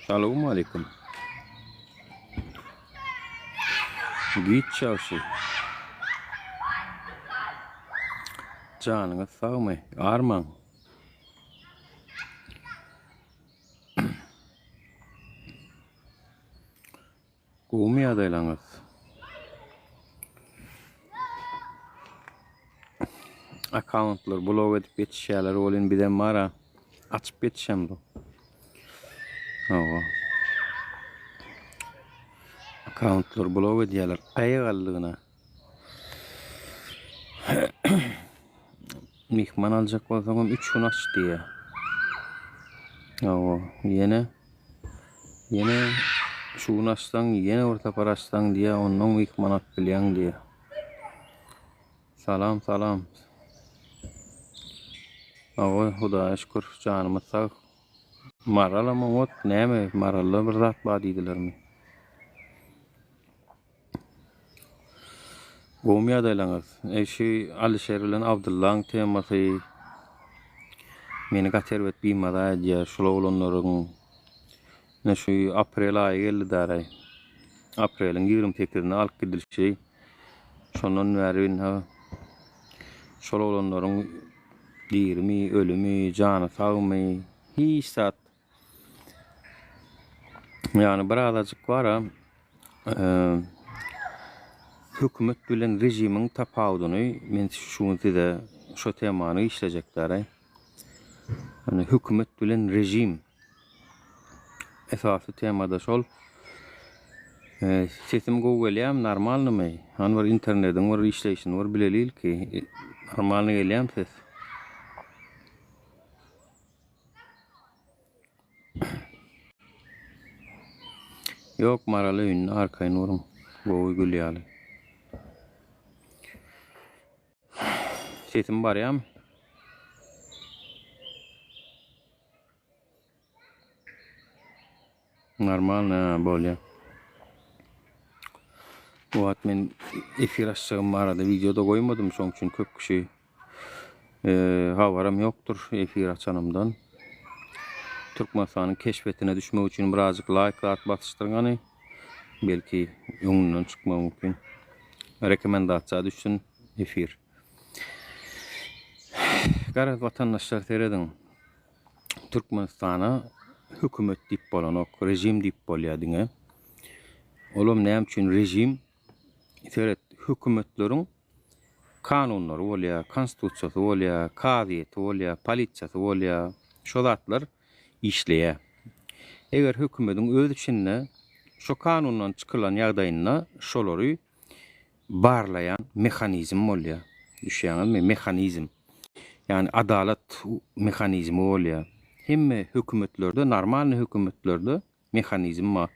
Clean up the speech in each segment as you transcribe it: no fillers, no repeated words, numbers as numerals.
Selamun aleyküm. Git çavşı. Canınız sağ mı? Arman. Gumi adaylanız. Accountlar blog edip yetişerler olin bir de mara. Açıp yetişem bu. Hava. Accountlar blog ediyorlar. Paygalığına. Mihman alacak olsam 3 gün aç diye. Hava. Yine şu açtan yine orta parastan diye ondan mihman at bilen diye. Salam. Hava Hudaya şükür canımız sağ. Marala mı ot ne mi? Marala bir zat badiydiler mi? Gomiya daylanız. Eşi Alişer'len Abdullah'ın teması meni gatervet biymada ya şula olanların ne şu April ayı geldi daray. April'in 28'ine alıp gidilişi şondan verin ha şula olanların dirimi, ölümü, canı sağımı hiç saat yani birazcık var ha hükümet bilen rejimin tapawudyny men şuňa şu temany işlejekler. Hani hükümet bilen rejim esasy temada şol sesim gogelýär normalmy? Han var internetin var işleýişin var bilelir ki normalny gelýär ses. Yok maraly ünlü arkaýyn urum. Gowy gülýär. Sesim barýam. Normal bolýar. Bu at men efir açsam arada videoda koymadım şoň üçin köp kişi habaram yoktur efir açanımdan. Türkmenistanyň keşfetine düşmek üçin birazcık like basıştırgany belki öňünden çykmak mümkin. Rekomendasiýa düşsün efir. Garaz vatandaşlar tereden Türkmenistana hükümet dip bolan rejim dip bolýar. Olum näme üçin rejim? Seret hükümetleriň kanunlary bolýar, konstitusiýasy bolýar, kaziýeti bolýar, polisiýasy bolýar, şo zatlar işleýär. Eger hükümetiň öz içinde şo kanundan çykylan ýagdaýynda şolary barlayan mehanizm bolýar. Düşýäňizmi? Mehanizm. Yani adalet mehanizmi bolýar. Hemme hükümetlerde, normal hükümetlerde mehanizm var.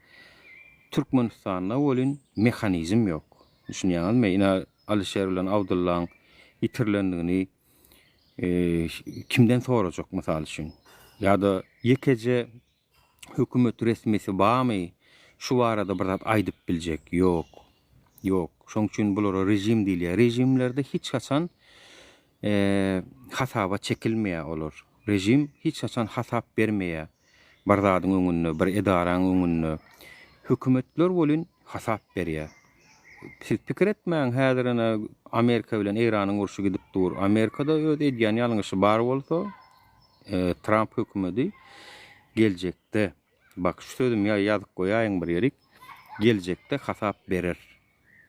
Türkmenistanda bolyn mehanizm ýok. Düşünýäňizmi? Ina Alişer bilen Abdullah'ın itirilendigi kimden sorajak mysal üçin? Ya-da ýekece hükümet resmisi barmy? Şu arada bir zat aýdyp biljek? Ýok. Şoň üçin bulara rejim diýilýär. Rejimlerde hiç haçan hasaba çekilmeýär olar. Rejim hiç haçan hasap bermeýär. Bir zadyň öňünde, bir edaraň öňünde. Hükümetler bolyn hasap berýär. Siz pikir etmeň häzirine Amerika bilen Iranyň urşy gidip dur. Amerikada öz edýän ýalňyşy bar bolsa, Trump hökümeti geljekde, bak şu sözüm ýazyp goýaýyn bir ýerik, geljekde hasap berer.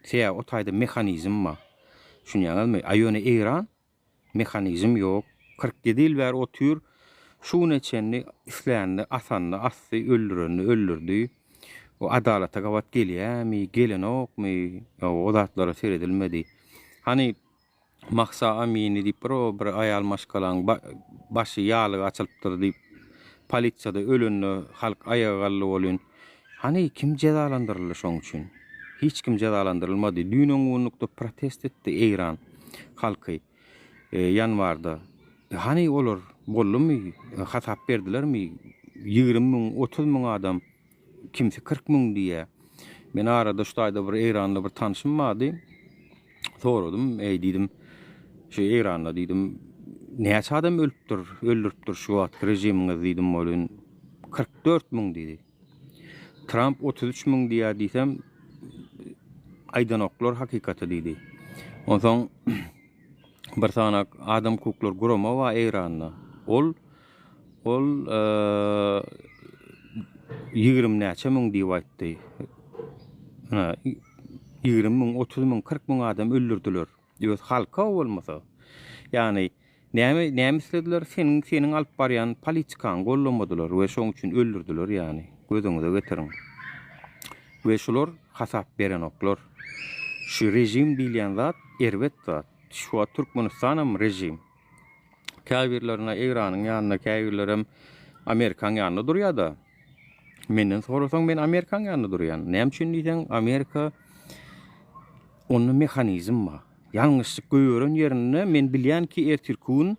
Şeýa o taýda mehanizm bar. Düşünýäňizmi? Aýony Iran mehanizm ýok. 47 ýyl bäri o tür şu neçenli isleýänni asanny assy, öldüreni öldürdi. O adalata gawat gelýärmi, gelenokmy? O zatlara seredilmedi. Hani Mahsa Amini diýip bir aýal maşgalan başy ýaly açylypdyr diýip polisiýada ölünni halk ayağa gally bolyn. Hani kim cezalandyryldy şoň üçin? Hiç kim cezalandyrylmady. Dünýäň gonlukda protest etdi Iran halky ýanwarda. Hani olar boldymy? Hasap berdilermi? 20 000, 30 000 adam, kimse 40 000 diye. Men arada şu taýda bir Iranly bir tanışym bardy. Soradym, diýdim, şu Iran'da diýdim, näçe adam öldürüpdir şu wagt rejimiňiz diýdim bolyn. 44.000 diýdi. Trump 33.000 diýär diýsem aýdanoklar hakykata diýdi. Onsoň bir sanak adam hukuklar gurama wa Eýranda. Ol 20 näçe müň diýip aýtdy. 20.000, 30.000, 40.000 adam öldürdüler. Öz halka bolmasa. Yani näme istediler? Senin alyp barýan politikan gollamadylar we şoň üçin öldürdüler yani. Gözüňize getirin. Ve şular hasap beren oklar. Şu rejim diýilen zat, erwet zat. Şu Türkmenistanam rejim. Käbirlerine Eýranyň ýanyna, käbirlerim Amerikanyň ýanyna durýar-da. Menden sorasaň men Amerikanyň ýanyna durýan. Näme üçin diýsen Amerika onun mehanizm var. Ýalňyşlyk göýören ýerine men bilýän ki ertirkün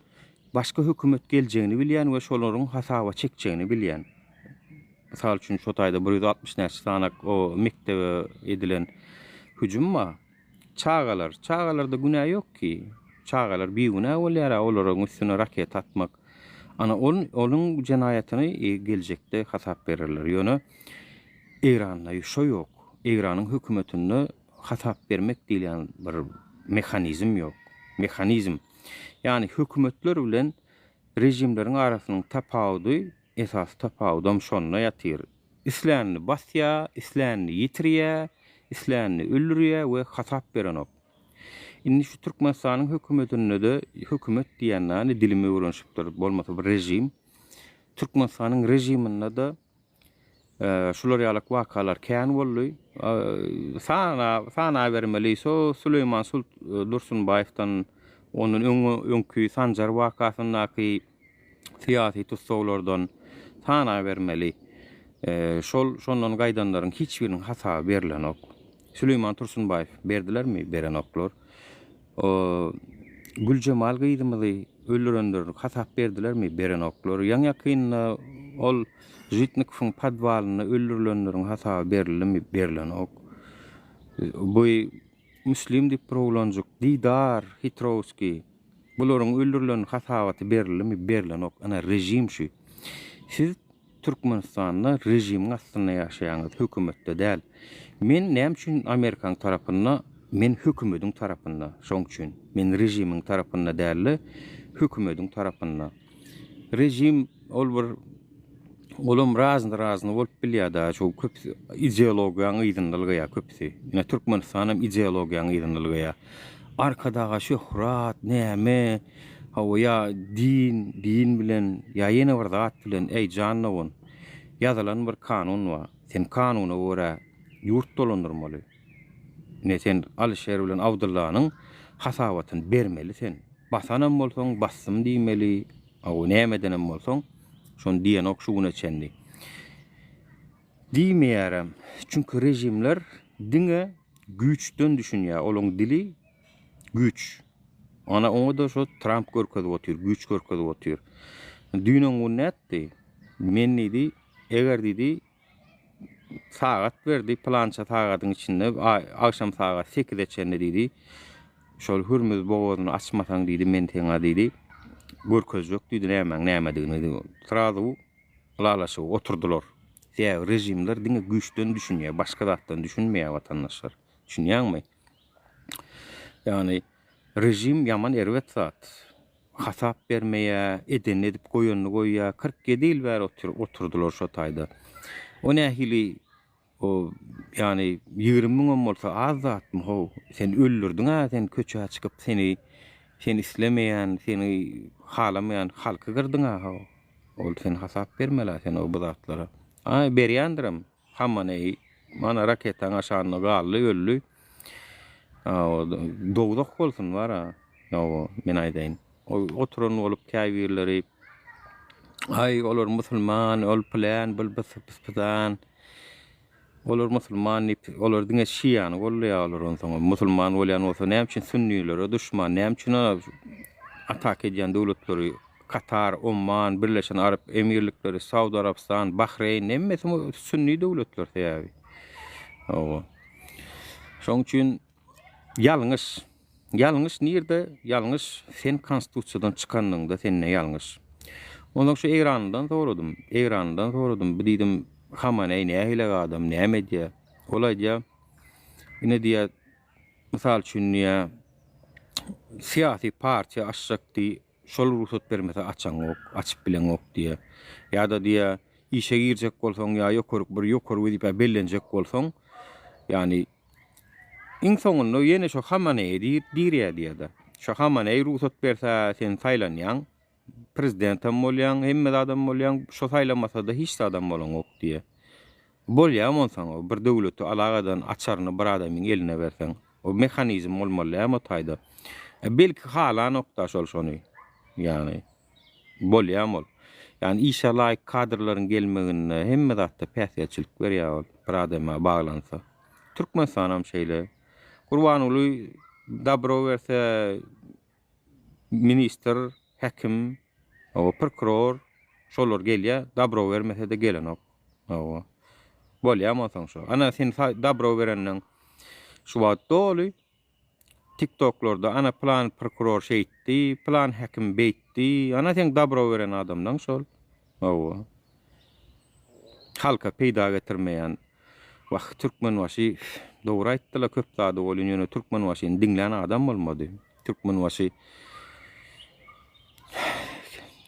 başga hökümet geljegini bilýän we şolaryň hasaba çekjegini bilýän. Misal üçin şu taýda 160 näçe sanak o mektebe edilen hüjüm var. Çağalarda günah yok ki. Çağalar bir günah bolýar, olaryň üstüne raket atmak. Ana onun jenayatyny geljekde hasap bererler. Ýöne Eýranda şo ýok. Eýranyň hökümetine hasap bermek diýilen bir mehanizm ýok. Mehanizm. Yani hökümetler bilen rejimleriň arasynyň tapawudy esas tapawudam şonuna ýatyr. İsläni basýa, isläni ýitirýär, isläni öldürýär we hasap berenok. Indi şu Türkmenistanyň hökümetinde de hökümet diýenler dilimi öwrenşipdir, bolmasa bir rejim. Türkmenistanyň rejiminde de şular ýalyk wakalar kän boldy. Sana bermeli Süleyman Dursunbaýewdan onun öňkü Sanjar wakasyndaky siyasi tutsaglardan sana bermeli. Şondan gaýdanlaryň hiçbiriniň hasaba berilen ok. Süleyman Dursunbaýew berdilermi? Beren oklar. Gülcemal Gydymly öldürenler hasap berdilermi? Beren oklar. Ýa ýakynda ol Jitnikov'un padwalyna öldürilenleriň hasaba berilimi? Berilen ok. Bu Müslim diýip prolanjak Didar Hitrovski bularyň öldürilen hasabaty berilimi? Berilen ok. Ana rejim şu. Siz Türkmenistanda rejim aslında ýaşaýaňyz hökümetde däl. Men näme üçin Amerikaň tarapynda, men hökümetiň tarapynda. Şoň üçin men rejimiň tarapynda däl, hökümetiň tarapynda. Rejim ol bir olam razny bolup bilýär-da, şu köp ideologiýaň ýygyndylgyga köpsi. Ýa Türkmenistanam ideologiýaň ýygyndylgyga. Arkadaga şöhrat, näme, hawa din bilen ýa ýene bir zat bilen ey jannawyn ýazylan bir kanun bar. Sen kanuny görä ýurt dolandyrmaly. Ne sen Alşer bilen Abdullah'nyň hasabatyny bermeli sen. Basanam bolsaň bassym diýmeli, hawa nämedenem bolsaň şonu diýen ok şuňa çendi. Diýmeýärem. Çünki rejimler diňe güýçden düşünýär. Olaň dili güýç. Ana onu da şu Trump görkezip otyr, güç görkezip otyr. Dünýäň bu nätdi? Men dedi, eger dedi saat berdi, plança sagatyň içinde akşam saat 8-de çende dedi. Şol hürmüz boğazyny açmasaň dedi, men teňa dedi. Görkezjek dedi, nämedigini dedi. Sirazy lalaşyp oturdular. Ýa rejimler diňe güçden düşünýär, başga zatdan düşünmeýär watandaşlar. Düşünýärmi? Yani rejim yaman erwet zat. Hasap bermeýär, eden edip goýanly goýýar. 47 ýyl bäri oturdular şo taýda. O nähili o yani 20.000 bolsa az zatmy ho. Sen öldürdiň ha, sen köçe çykyp seni islemeýän, seni halamaýan halky gyrdyň ha. Ol sen hasap bermeli sen o zatlara. Ay berýändirim. Hammany mana raketaň aşagyna gally öldü. Dogdok bolsun var ha. Men aýdaýyn. Oturan olup käbirleri ay olar musulman, ol plan, bul bispatan. Olar musulman, olar diňe şiýany gollaýar olar musulman bolýan bolsa näme üçin sünniýlere düşman, näme üçin atak edýän döwletleri Katar, Oman, Birleşen Arap Emirlikleri, Saudi Arabistan, Bahreyn, näme sünni döwletler täbi. Şoň üçin Yalňyş nirde? Yalňyş sen konstitusiýadan çykandyňda senne yalňyş. Ondan şu Eýrandan soradym. Bu diýdim, Hamaney nähile adam, näme diýär? Ola diýär, ine diýär, mysal üçin diýär, siyasi partiýa açjakdy, şol ruhsat bermese açan ok, açyp bilen ok diýär. Ýa-da diýär, işe girjek bolsaň ýa ýokary wezipe bellenjek bolsaň, ýani iň soňunda ýene şu Hamaney diýär. Şu Hamaney ruhsat berse sen saýlanýaň, prezidentim bolýan, hemme adam bolýan, şu saýlanmasa da hiç adam bolan ok diýär. Bolýar monsaň o bir döwleti alagadan açaryny bir adamyň eline berseň, o mehanizm bolmaly o taýda. Belki hala nokta şol ýani bolýar mol. Ýani işe laýyk kadrlaryň gelmegine hemme zatda päsýetçilik berýär bir adama baglansa. Türkmenistanam şeýle. Gurbanyly dabro berse minister, hekim, o prokuror şolar gelýär, dabro bermese de gelen ok. Bolýar monsaň şo. Ana sen dabro berenden şu wagt doly. TikTok'larda ana plan prokuror şeýtdi, plan hekim beýtdi. Ana sen dabro beren adamdan şol. Halka peýda getirmeýän wagt türkmen waşy dogry aýtdylar, köp zady bolýan ýöne türkmen waşyny diňleyen adam bolmady. Türkmen waşy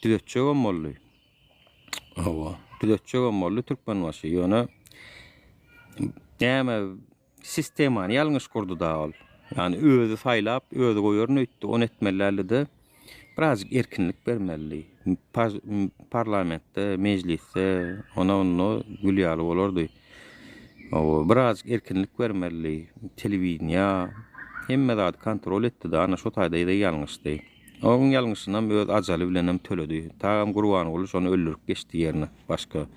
düzetçe bolmaly. Düzetçe bolmaly türkmen waşy ýöne näme sistemany ýalňyş kurdy da ol. Yani özü saýlap, özü goýaryn öýtdi, on etmelerde biraz erkinlik bermeli. Parlamentde, mecliste, onu gülýäli bolardy. Biraz erkinlik bermeli. Telewizioniýa hemme zat kontrol etdi da, ana şu taýda ýalňyşdy. Oň ýalňyşyndan öz ajaly bilen hem töledi. Tagam Gurbanyly şonu öldürüp geçdi ýerine. Başga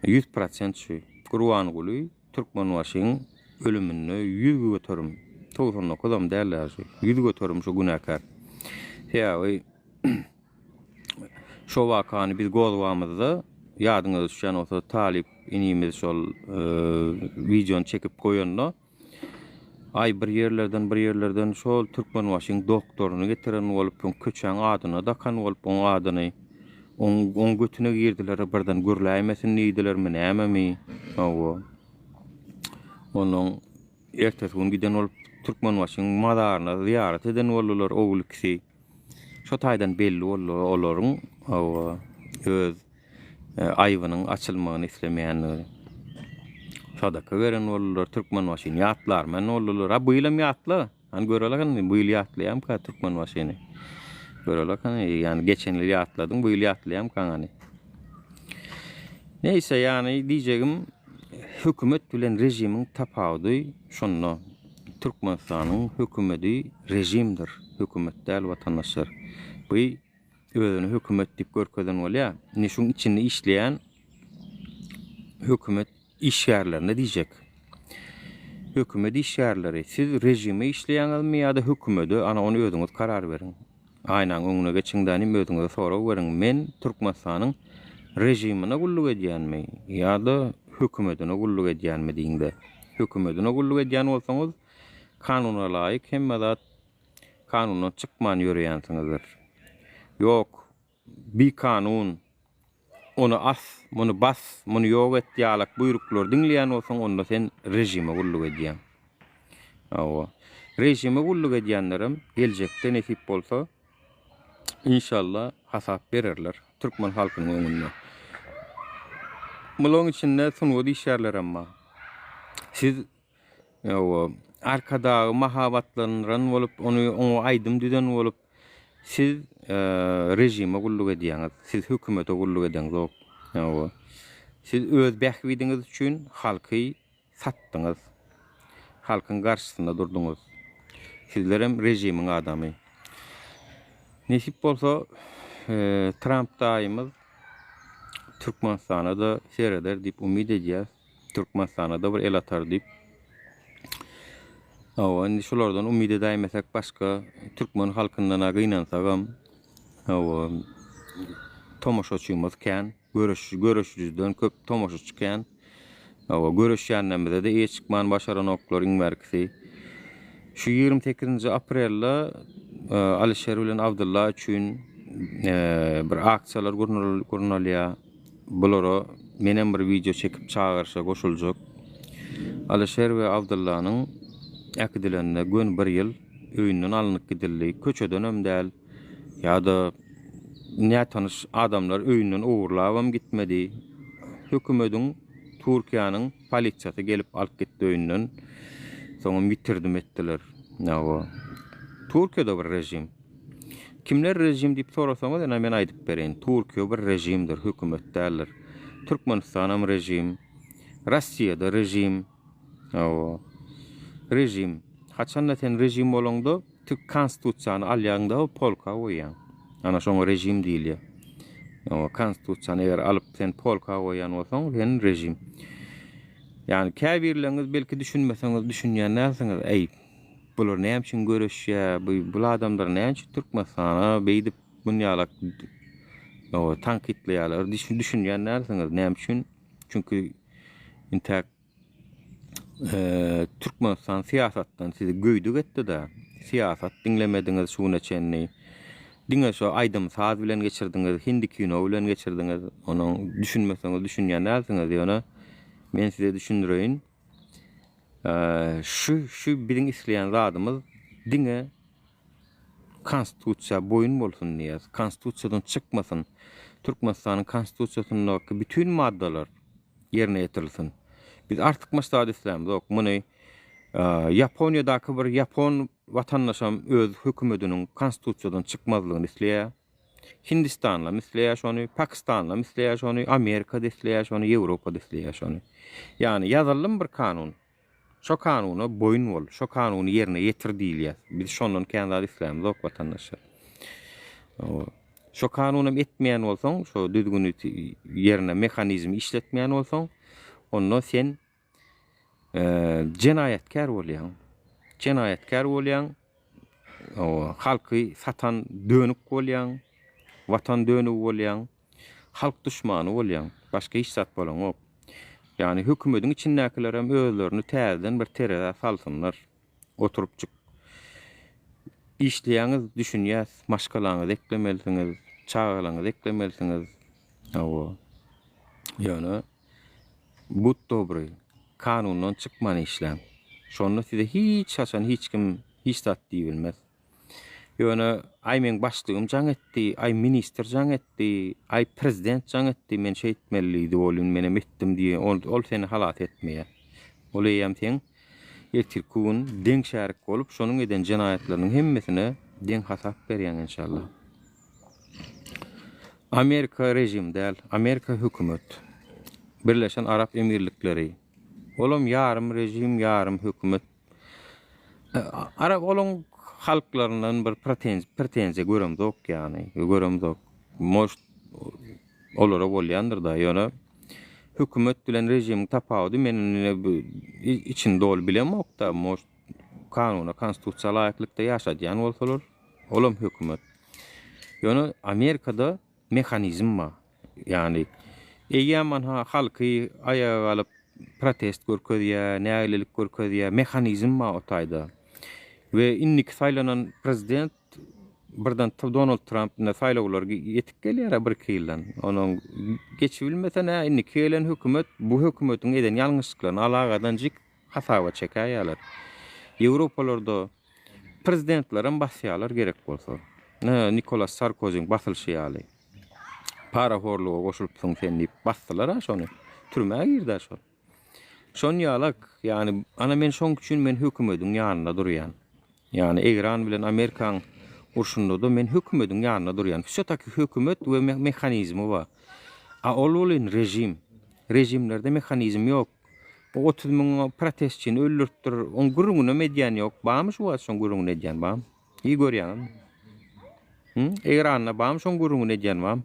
100% şu. Gurbanyly türkmen waşyň ölümini 100 götürüm. Toğuzunla kodam derler şu. 100 götürüm şu günahkar. Şu vakany biz gozwamyzda ýadyňyza düşen olsa Talip inimiz şol videonu çekip koýanla ay bir yerlerden şol türkmen waşyň doktoruny getiren bolup köçäň adyna dakan bolup on adyny on götüne girdiler birden görläýmesin diýdilermi näme? Onun ertesi gün giden olup türkmen waşyň madaryna ziyaret eden bolurlar ogul kişi. Şu taýdan belli olaryň öz aýbynyň açylmagyny islemeýän sadaka beren bolurlar türkmen waşyny ýatlar men bolurlar. Bu ýylym ýatly. Hani görelek bu ýyl ýatlaýam ka türkmen waşyny. Görelek ýani geçen ýyl ýatladyň, bu ýyl ýatlaýam kaňany. Neyse ýani diýjegim hökümet bilen rejimiň tapawudy şonno. Türkmenistanyň hökümeti rejimdir. Hökümet däl watandaşlar. Bu özüni hökümet diýip görkezden bolýar. Ne şuň içinde işleýän hökümet işgärlerine diýjek. Hökümet işgärleri siz rejime işleýäňizmi ýa-da hökümeti ana onu özüňiz karar beriň. Aýnan öňüne geçiňden özüňize sorag beriň. Men Türkmenistanyň rejimine gulluk edýänmi ýa-da hökümetine gulluk edýänmi diýinde. Hökümetine gulluk edýän bolsaňyz kanuna laýyk hemme zat kanundan çykman ýöreýänsiňizdir. Ýok, bir kanun onu muny bas, muny ýok et ýalak buyruklar diňleýän bolsaň onda sen rejime gulluk edýän. Rejime gulluk edýänlerim geljekde nesip bolsa inşallah hasap bererler türkmen halkynyň öňünde. Muloň içinde sunuwdy işlerler amma. Siz arkada mahabatlaryň bolup onu aýdym düzen bolup siz rejime gulluk edýäňiz, siz hökümete gulluk edýäňiz. Siz öz bähwidiňiz üçin halky satdyňyz. Halkyň garşysynda durduňyz. Sizlerem rejimiň adamy. Nesip bolsa Trump daýymyz Türkmenistana da sereder diýip umyt edýär. Türkmenistana da bir el atar diýip. Indi şolardan umyt edäýmesek başga türkmen halkyndan agynansaňam tomoşaçymyz kän, görüşjüden köp tomoşaçy kän. Görüşýänlerimize de eýe çykman başaran oklaryň berkisi. Şu 28 aprelde Alişer bilen Abdullah üçin bir aksiyalar gurnalya. Bulara menen bir video çekip çağırsa goşuljak. Alişer we Abdullah'nyň äkidilenine gün bir ýyl öýünden alınıp gidildi. Köçeden ömdäl ýa-da näme tanış adamlar öýünden owurlabam gitmedi. Hökümetiň Türkiýanyň polisiýasy gelip alyp gitdi öýünden. Soňra bitirdim etdiler. Näme? Türkiýede bir rejim. Kimler rejim diýip sorasaňyz, ene men aýdyp bereň. Türkiýe bir rejimdir, hökümet däller. Türkmenistanam rejim, Russiýada rejim. Rejim. Haçan sen rejim bolanda Türk konstitusiýany alýanda polka goýan. Ana şoňa rejim diýilýär. Konstitusiýany eger alyp sen polka goýan bolsaň, sen rejim. Yani käbirleriniz belki düşünmeseňiz, düşünýän näsiňiz? Ey, bular näme üçin görüşýär? Bu adamlar näme üçin Türkmenistana beýdip dünýalak tankitleýärler? Düşünýän näsiňiz? Näme üçin? Çünkü intak Türkmenistan siýasatdan sizi göýdük etdi-de. Siýasat dinlemediňiz şu neçenni. Diňe şu aýdym saz bilen geçirdiňiz, hindi kino bilen geçirdiňiz. Onu düşünmeseňiz, düşünýän näsiňiz diýene men size düşündireyim. Şu birin isleyen zadımız dine konstitusiya boyun bolsun diýär. Konstitusiyadan çıkmasın. Türkmenistan'ın konstitusiýasyndaki bütün maddeler yerine getirilsin. Biz artık maslahat islämiz. Muny Japoniýadaky bir Japon vatandaşam öz hökümetiniň konstitusiýadan çıkmazlygyny isleýär. Hindistanla misleýär şonu, Pakistanla misleýär şonu, Amerikada isleýär şonu, Ýewropada isleýär şonu. Yani ýazylym bir kanun. Şo kanuny boyun bol, şo kanuny yerine ýetir diýilýär. Biz şondan känzat islämiz ok vatandaşlar. Şo kanuny etmeýän bolsaň, şo düzgün yerine mehanizmi işletmeýän bolsaň, onda sen jenaýatkar bolýan. Jenaýatkar bolýan. Halky satan dönük bolýan. Vatan dönüp bolýan, halk düşmany bolýan, başga hiç zat bolan ok. Yani hökümetiň içindäkiler hem özlerini täzeden bir terede salsınlar. Oturupçuk işleýäňiz, düşünýäs, maşgalaňyzy eklemelisiňiz, çağalaňyzy eklemelisiňiz. Yani bu dobry kanundan çykmany işlem. Şonu size hiç haçan hiç kim hiç zat diýip bilmez. Yani ay men başlığım jaň etdi, ay minister jaň etdi, ay prezident jaň etdi, men şey etmeliydi bolun, menem etdim diye ol seni halat etmeýär. Olaýam sen ýetirkün deň şärik bolup, şonuň eden jenaýatlarynyň hemmesine deň hasap berýän inşallah. Amerika rejim däl, Amerika hökümet. Birleşen Arap Emirlikleri. Olam ýarym rejim, ýarym hökümet. Arap olong halklarından bir pretensiýa göremzok yani. Göremzok. Most olara bolýandyr da ýöne hökümet bilen rejim tapawdy meni için dol bilemok da most kanuna, konstitusiýa laýıklykda ýaşadýan bolsalar, olam hökümet. Ýöne Amerikada mehanizm var. Yani eýäman halky ayağa alyp protest görkezýär, nälelik görkezýär, mehanizm var o taýda. Ve innik saylanan prezident birden Donald Trump'na saylawlar yetip gelýär bir ýyldan. Onuň geçibilmese innik gelen hökümet bu hökümetiň eden ýalňyşlyklaryny alagadan jik hasaba çekýärler. Ýewropalarda prezidentlerem basýarlar gerek bolsa. Nicolas Sarkozyň basylşy ýaly. Para horlugy goşulyp soň sen diýip basdylar şonu. Türmäge girdi şol. Şon ýalak, yani ana men şoň üçin men hökümetiň ýanynda durýan. Yani İran bilen Amerikan urşunda da men hökümetiň ýanynda durýan. Şotaky hökümet we mehanizmi var. Olulyn rejim. Rejimlerde mehanizm ýok. 30 000 protestçini öldürtdir. On guruňuna medýan ýok. Bamy şu şoň guruňuna edýän bam. İyi görýän. İranna bam şoň guruňuna edýän bam.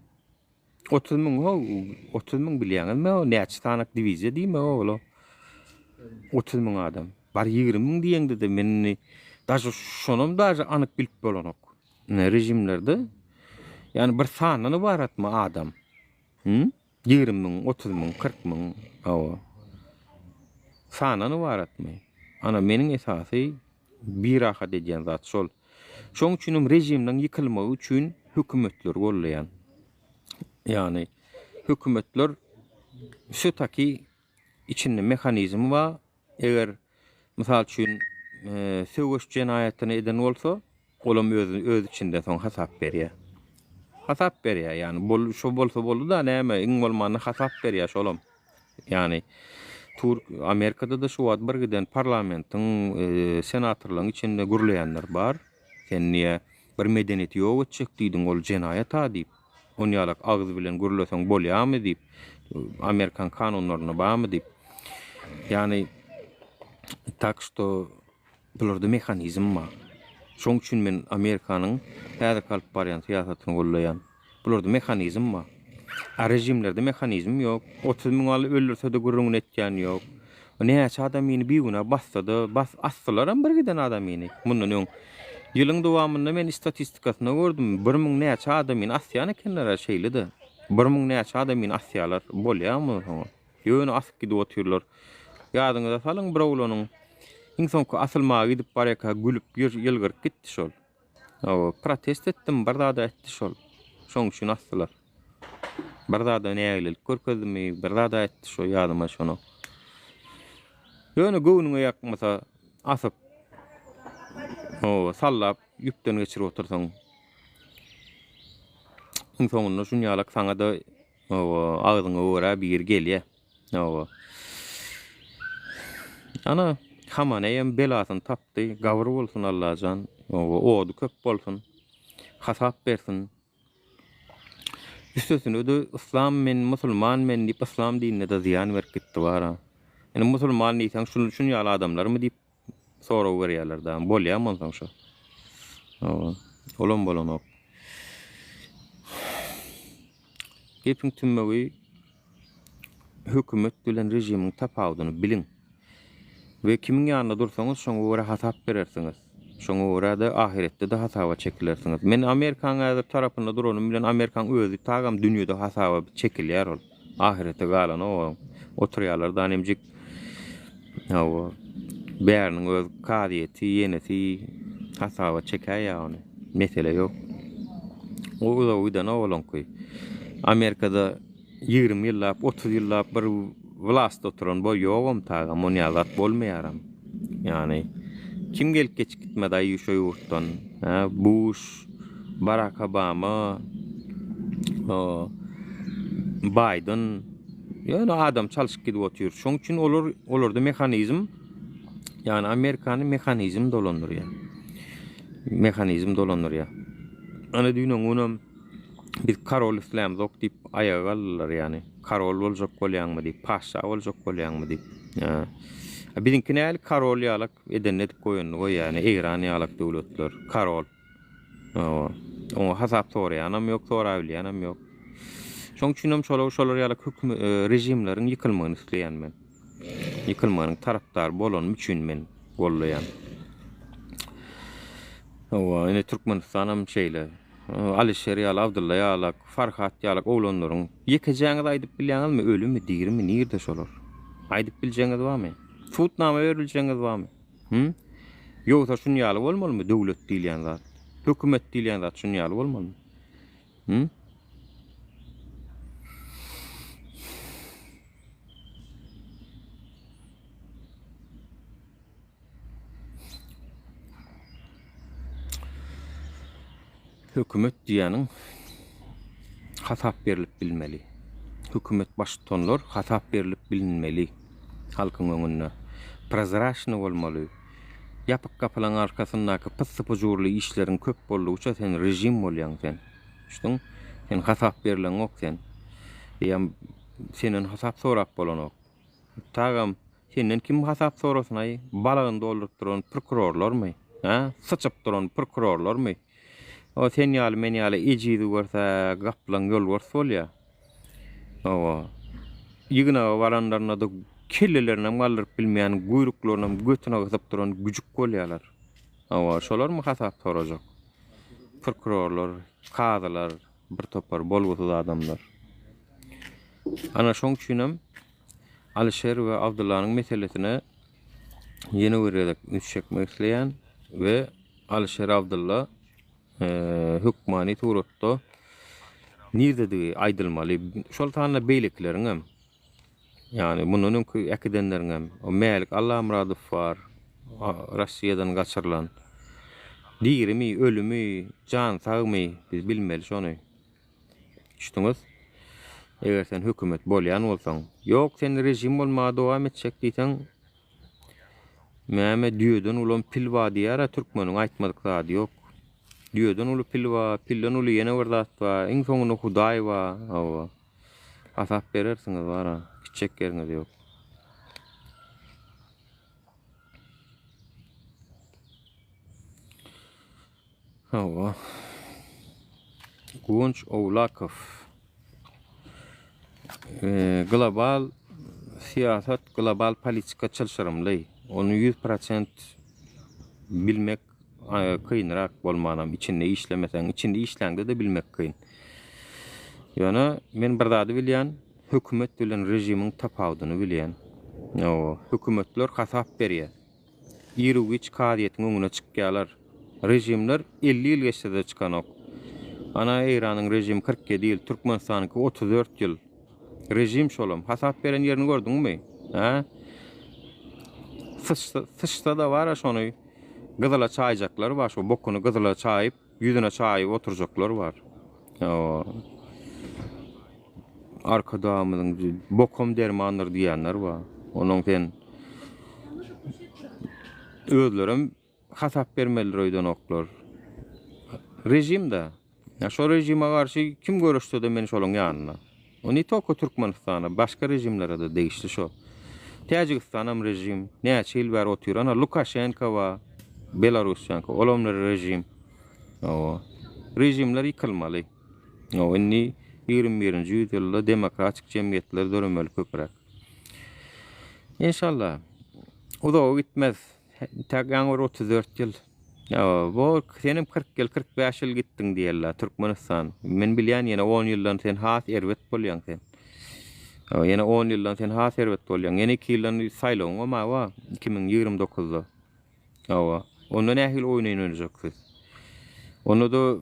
30 000 bilýäňizmi? Näçe tanak diviziýa diýme oğlo. 30 000 adam. Bar 20 000 diýeňde de meni daşy şonum daşy anyk bilip bolanok. Rejimlerde yani bir sanany baratma adam. 20 000, 30 000, 40 000 sanany baratmy. Ana meniň esasy bir rahat edýän zat şol. Şoň üçin rejimden ýykylmagy üçin hükümetler gollayan. Yani hükümetler şu taki içinde mekanizmi var. Eğer misal üçün söwüş jenayatyny eden bolsa, olam öz içinde soň hasap berýär. Hasap berýär, yani bol şo bolsa boldy da näme iň bolmany hasap berýär şolam. Yani Amerikada da şu wagt bir giden parlamentiň senatorlaryň içinde gürleýänler bar. Sen niýe bir medeniyet ýok etjek diýdiň, ol jenayat diýip. Onu ýalak agzy bilen gürleseň bolýarmy diýip. Amerikan kanunlaryna barmy diýip. Yani tak što bularda mekanizm var. Şoň üçin men Amerikanyň häzir kalyp barýan syýasatyny gollaýan. Bularda mekanizm var. Rejimlerde mekanizm ýok. 30 000 aly öldürse de gurrun etýän ýok. Näçe adamyny biwuna bassa da bas assalar bir giden adamyny. Mundan öň ýylyň dowamynda men statistikasyna gördüm. 1000 näçe adamyny asýan ekenler şeýledi. 1000 näçe adamyny asýalar bolýarmy? Ýöne asyp gidip otyrlar. Ýadyňyza salyň bir oglanyň insoňky asylmaga gidip barýaka gülüp ýylgyryp gitdi şol. Protest etdim, bardada etdi şol. Şoň üçin asdylar. Bardada nägelik görkezmi, bardada etdi şo ýadyma şonu. Ýöne göwnüňe ýakmasa asyp sallap ýüpden geçirip otursaň soňunda şunu ýalak saňa da agzyňa öwra bir gelýär. Ana Hamaneyem belasyny tapdy, gawry bolsun Allahan, odu köp bolsun, hasap bersin. Üstesine de İslam men, Musulman men diýip İslam dinine de ziyan berip gitdi bara. Yani Musulman diýsen şunu ýaly adamlar mı diýip sorag berýärler da, bolýarmy soň şo. Olam bolanok. Gepiň tümmegi hökümet bilen rejimiň tapawudyny bilin. Ve kimin ýanyna dursaňyz şoňa göre hasap berersiňiz. Şoňa göre de ahiretde de hasaba çekilersiňiz. Men Amerikan äzer tarapynda duranym bilen Amerikan özü tagam dünýede hasaba çekilýär ol. Ahirete galan oturýarlar emjik bärniň öz kadiýeti, ýenesi hasaba çekýär ony. Mesele ýok. O da uýdan olanky. Amerikada 20 ýyllap, 30 ýyllap bir vlast oturan boy ýogam tagam onu ýazat bolmaýaram. Yani kim gelip geçip gitmedi ayı şu yurttan. Bush, Barack Obama, Biden, yani adam çalışıp gidip oturuyor. Şoň üçin olurda mekanizm, yani Amerikanyň mekanizm dolandyr. Mekanizm dolandyr. Ana diýen onu biz Karol İslam zok diýip ayaga aldylar yani. Karol boljak bolýarmy diýip, paşa boljak bolýarmy diýip. Bizinkine el Karol ýalak edenle edip goýandy yani Eýran ýalak döwletler. Karol. O hasap soraýanam ýok, sorabilýänam ýok. Şoň üçin şolar ýalak rejimleriň ýykylmagyny isleýän men. Ýykylmagynyň tarapdary bolan üçin men gollaýan. Ine Türkmenistanam şeýle. Alişer ýaly, Abdulla ýalak, Farhat ýalak oglanlaryň ýekejeňizi aýdyp bilýäňizmi, ölümmi, dirimi, nirde şolar? Aýdyp biljeňiz barmy? Tutnama beriljeňiz barmy? Ýogsa şunu ýaly bolmalymy döwlet diýilýän zat? Hökümet diýilýän zat şunu ýaly bolmalymy? Hökümet diýäniň hasap berilip bilmeli. Hökümet başlyklary hasap berilip bilinmeli. Halkyň öňünde prozraşny bolmaly. Ýapyk gapylaryň arkasyndaky pyssypjurly işleriň köp bolýuça sen rejim bolýan sen. Şuň sen hasap berilen ok sen. Ýa senen hasap sorap bolanok. Tagam senden kim hasap sorasyn ay? Balagyny doldurup duran prokurorlarmy? Sıçyp duran prokurorlarmy? O sen ýaly men ýaly ejidi görse gaplan ýol görse bolýar. Ýygyna waranlarna da kellelerine mallyp bilmeýän guyruklaryna götüne gysyp duran güjük bolýarlar. Şolarmy hasap sorajak? Prokurorlar, kadylar, bir topar bolgutsuz adamlar. Ana şoň üçin Alişer we Abdullanyň meselesine ýene görerek üç çekmek isleýän we Alişer Abdulla hukmani turutda nirde aydylmaly. Şol taýla beýlekleriňem, ýani munun ekidenleriňem, o Mälik Allahamradow bar, Russiýadan gaçyrylan. Dirimi, ölümi, can sağmy, biz bilmeli şonu. Şuňuz, eger sen hökümet bolýan bolsaň, ýok sen rejim bolmaga dowam etjek diýsen, mäme düýeden ulan pilwa diýär türkmeniň aýtmadyk zady ýok. Düýeden uly pilwa, pillen uly ýene bir zat bar, iň soňunda Hudaý bar, hawa. Asap berersiňiz bara, kiçek geriňiz ýok. Hawa. Gunç Owlakow. Global siyasat, global politika çylşyrymly. Onu 100% bilmek kıyınrak bolmanam. İçinde işlemesen, içinde işlendi de bilmek kıyın. Ýöne men bir zady bilýän, hökümet bilen rejimiň tapawdyny bilýän. O hökümetler hasap berýär. Ýürügiç kadiýetiň öňüne çykýarlar. Rejimler 50 ýyl geçse de çykanok. Ana Iranyň rejimi 47 ýyl, Türkmenistanyňky 34 ýyl. Rejim şolum. Hasap beren ýerini gördüňmi? Ha? Sıçta da var şonu. Gyzyla çaýjaklar var, şu bokuny gyzyla çaýyp, ýüzüne çaýyp oturjaklar var. O arkadamyň bokum dermanlar diýenler var. Onuň sen özlerim hasap bermelidir öýden oklar. Rejim de. Ya şu rejime karşı kim görüşse de men şolun ýanyna. O ni toko Türkmenistana, başka rejimlere de değişti şu. Tajikistanam rejim, näçe ýyl bar oturan, Lukashenko we Belarusyanka, olamlar rejim. O rejimler ýykylmaly. O inni 21-nji ýüzyılda demokratik jemgyýetler döremäli köpürek. İnşallah. O da gitmez. Tagan 34 ýyl. Ya bu senim 40 ýyl 45 ýyl gitdiň diýerler Türkmenistan. Men bilýän ýene 10 ýyldan sen has erwet bolýan sen. Ýene 10 ýyldan sen has erwet bolýan. Ýene 2 ýyldan saýlawyň ma 2029-da. Awa. Onda nähil oýnaýan öňejeksiz. Onu da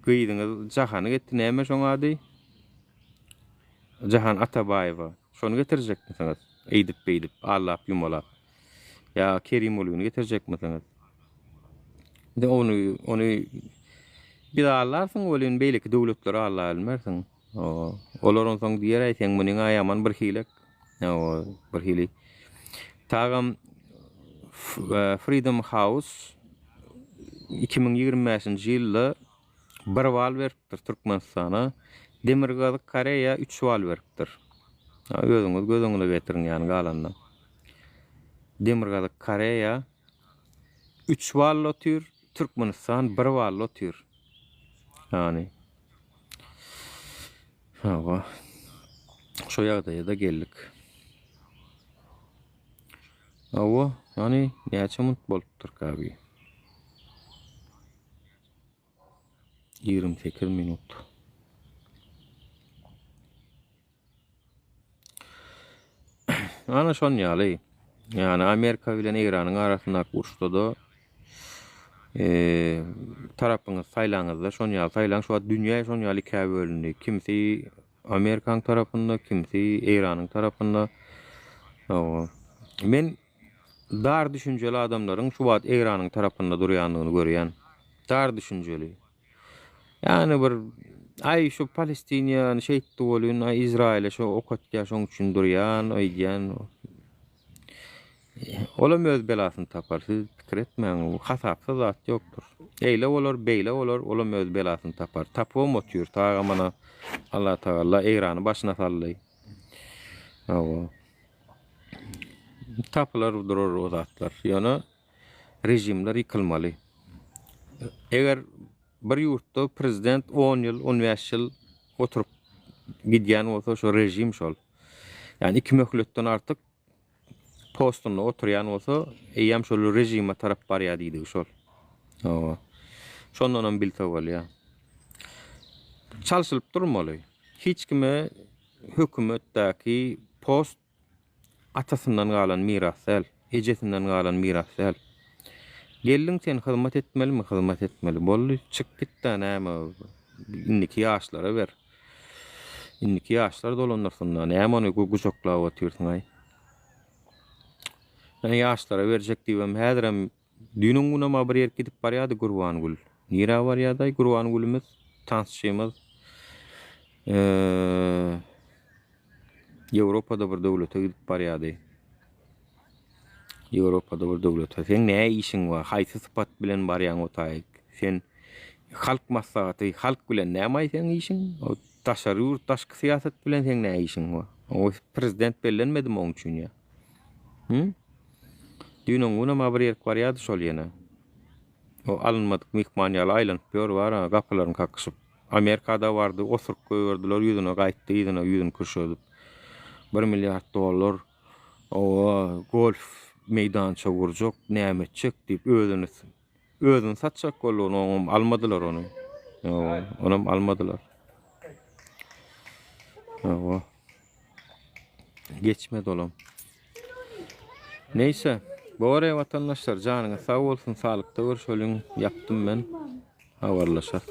gyýdyňyz Jahany getdi näme şoňa Jahan Atabayewa. Şonu getirjekmisiňiz? Eýdip allap ýumalap. Ya Kerimoğlu'nu getirecekmisiniz? De onu bir allarsın olun beýleki döwletleri alla almersin. Olaryň soň diýer aýtsaň munyň aýaman bir hilek. Bir hili. Tagam Freedom House 2025-nji ýylda bir wal beripdir Türkmenistana. Demirgazy Koreýa 3 wal beripdir. Özüňiz gözüňize getirin ýani galandan. Demirgazy Koreýa 3 wal otyr, Türkmenistan 1 wal otyr. Ýani. Hawa. Şo ýagdaýda geldik. Hawa, ýani näçe minut bolupdyr gaby? 28 minut. Ana şon ýaly. Yani Amerika bilen Iranyň arasyndaky uruşda da tarapyňyz saýlaňyzda şon ýaly saýlaň şu dünýä şon ýaly ikiye bölündi. Kimsi Amerikaň tarapynda, kimsi Iranyň tarapynda. Men dar düşünjeli adamlaryň şu wagt Iranyň tarapynda durýanlygyny görýän. Dar düşünjeli. Yani bir ay şu Palestiniýa şeýtdi bolýan, ay Izrail'e şu okatýa şoň üçin durýan, aýdýan. Olam öz belasyny tapar, siz pikir etmeň, hasapsy zat ýokdur. Eýle bolar, beýle bolar, olam öz belasyny tapar. Tapawm otyr, taga mana Allah Taala Irany başyna saldy. Tapylar durur o zatlar. Ýöne rejimler ýykylmaly. Eger bir ýurtda prezident 10 ýyl, 15 ýyl oturup gidýän bolsa şo rejim şol. Yani iki möhletden artyk postunda oturýan bolsa, eýem şol rejime tarap barýar diýdi şol. Şondan bilse bolýar. Çalşylyp durmaly. Hiç kime hökümetdäki post atasından galan miras el, ejesinden galan miras el. Geldin sen hyzmat etmelimi? Hyzmat etmeli. Bolly çık git da näme? Indiki ýaşlara ber. Indiki ýaşlar dolandyrsynlar. Näme ony guçaklap otyrsyň ay? Ben ýaşlara berjek diýmem. Häzirem düýnüň günama bir ýer gidip barýady Gurbangul. Nire barýady Gurbangulymyz? Tansçymyz. Ýewropada bir döwlete gidip barýady. Ýewropada bir döwlete. Sen näme işiň bar? Haýsy sypat bilen barýaň otaýyk? Sen halk maslahaty, halk bilen näme aýsan işiň? O taşary taşky siýasat bilen sen näme işiň bar? O prezident bellenmedimi oň üçin ýa? Düýnüň günama bir ýer barýady şol ýene. O alınmadyk mihmanýaly aýlanyp ýör bar, gapylaryny kakyşyp. Amerikada bardy, osurup goýberdiler, ýüzüne gaýtdy, ýüzüne kurşadyp. $1 milliard o golf meýdança gurjak, näme etjek diýip özüni satjak bolýan, onu almadylar onu. Onu almadylar. Geçmedi olam. Neyse, bore vatandaşlar janyňyz sag bolsun, salykda görüşelim. Yapdym ben. Habarlaşar.